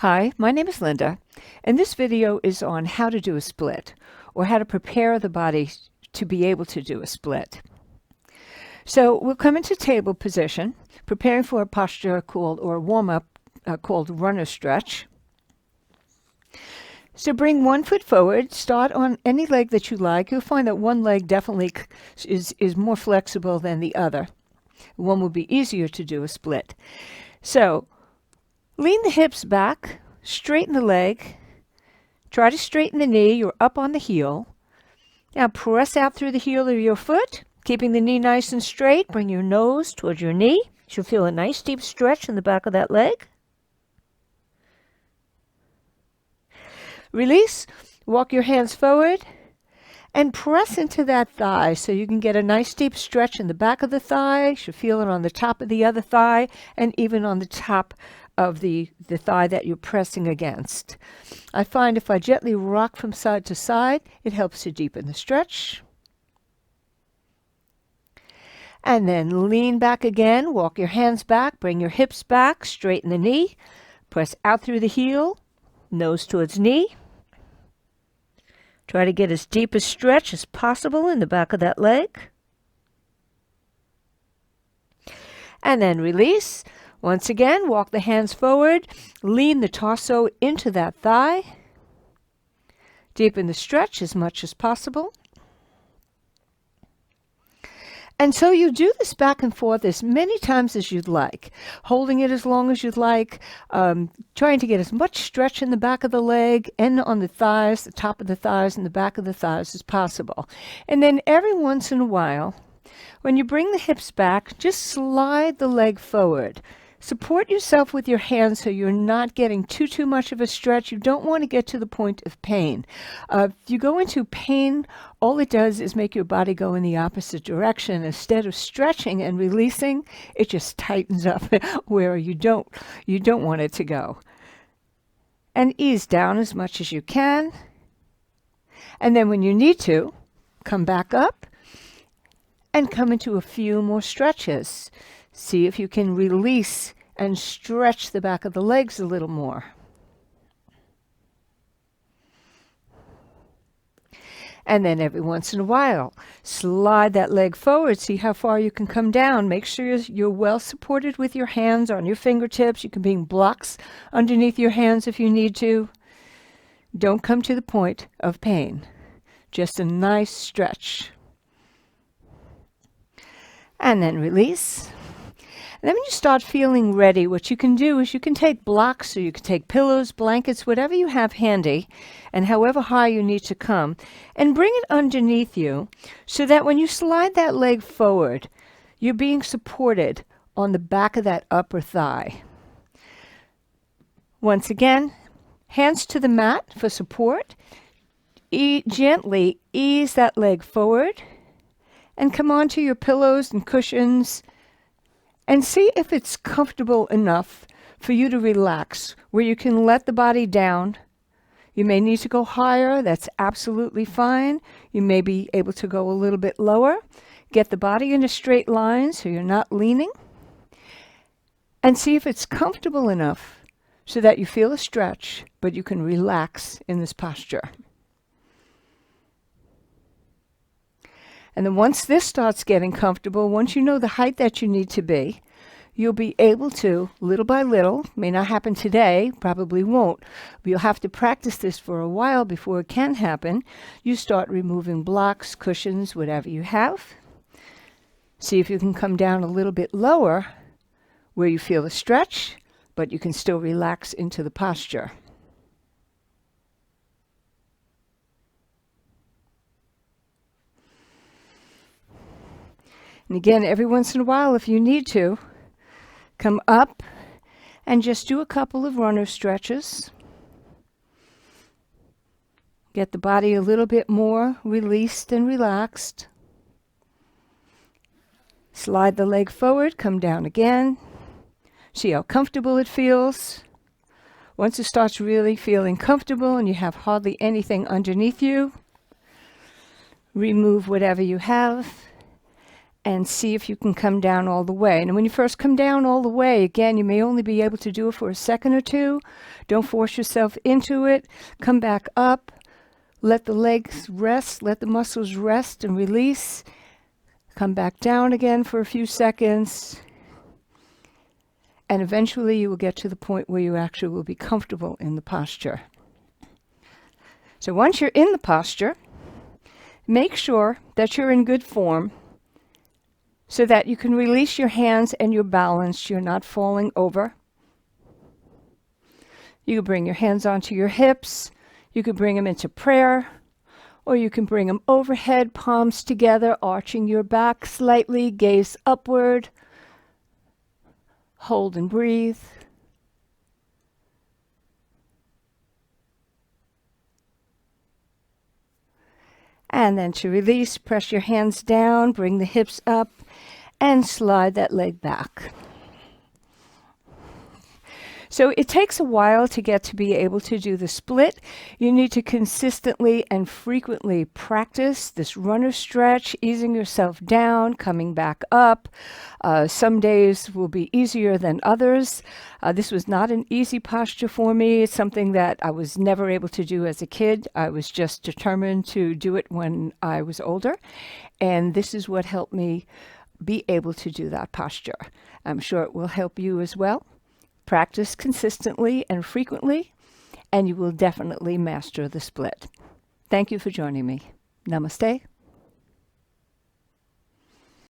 Hi, my name is Linda, and this video is on how to do a split, or how to prepare the body to be able to do a split. So we'll come into table position, preparing for a posture called, or a warm-up called runner stretch. So bring 1 foot forward, start on any leg that you like. You'll find that one leg definitely is more flexible than the other. One will be easier to do a split. So lean the hips back, straighten the leg, try to straighten the knee. You're up on the heel. Now press out through the heel of your foot, keeping the knee nice and straight. Bring your nose towards your knee. You'll feel a nice deep stretch in the back of that leg. Release, walk your hands forward, and press into that thigh so you can get a nice deep stretch in the back of the thigh. You should feel it on the top of the other thigh and even on the top of the thigh that you're pressing against. I find if I gently rock from side to side, it helps to deepen the stretch. And then lean back again, walk your hands back, bring your hips back, straighten the knee, press out through the heel, nose towards knee. Try to get as deep a stretch as possible in the back of that leg. And then release. Once again, walk the hands forward, lean the torso into that thigh. Deepen the stretch as much as possible. And so you do this back and forth as many times as you'd like, holding it as long as you'd like, trying to get as much stretch in the back of the leg and on the thighs, the top of the thighs and the back of the thighs as possible. And then every once in a while, when you bring the hips back, just slide the leg forward. Support yourself with your hands so you're not getting too much of a stretch. You don't want to get to the point of pain. If you go into pain, all it does is make your body go in the opposite direction. Instead of stretching and releasing, it just tightens up where you don't want it to go. And ease down as much as you can. And then when you need to, come back up and come into a few more stretches. See if you can release and stretch the back of the legs a little more. And then every once in a while, slide that leg forward. See how far you can come down. Make sure you're well supported with your hands on your fingertips. You can bring blocks underneath your hands if you need to. Don't come to the point of pain. Just a nice stretch. And then release. And then when you start feeling ready, what you can do is you can take blocks, or you can take pillows, blankets, whatever you have handy, and however high you need to come, and bring it underneath you so that when you slide that leg forward, you're being supported on the back of that upper thigh. Once again, hands to the mat for support. Gently ease that leg forward and come onto your pillows and cushions. And see if it's comfortable enough for you to relax, where you can let the body down. You may need to go higher. That's absolutely fine. You may be able to go a little bit lower. Get the body in a straight line so you're not leaning. And see if it's comfortable enough so that you feel a stretch, but you can relax in this posture. And then once this starts getting comfortable, once you know the height that you need to be, you'll be able to, little by little, may not happen today, probably won't, but you'll have to practice this for a while before it can happen. You start removing blocks, cushions, whatever you have. See if you can come down a little bit lower where you feel a stretch, but you can still relax into the posture. And again, every once in a while, if you need to, come up and just do a couple of runner stretches. Get the body a little bit more released and relaxed. Slide the leg forward, come down again. See how comfortable it feels. Once it starts really feeling comfortable and you have hardly anything underneath you, remove whatever you have. and see if you can come down all the way. And when you first come down all the way, again, you may only be able to do it for a second or two. Don't force yourself into it. Come back up. Let the legs rest. Let the muscles rest and release. Come back down again for a few seconds. And eventually you will get to the point where you actually will be comfortable in the posture. So once you're in the posture, make sure that you're in good form so that you can release your hands and you're balanced. You're not falling over. You can bring your hands onto your hips. You can bring them into prayer, or you can bring them overhead, palms together, arching your back slightly, gaze upward. Hold and breathe. And then to release, press your hands down, bring the hips up, and slide that leg back. So it takes a while to get to be able to do the split. You need to consistently and frequently practice this runner stretch, easing yourself down, coming back up. Some days will be easier than others. This was not an easy posture for me. It's something that I was never able to do as a kid. I was just determined to do it when I was older. And this is what helped me be able to do that posture. I'm sure it will help you as well. Practice consistently and frequently, and you will definitely master the split. Thank you for joining me. Namaste.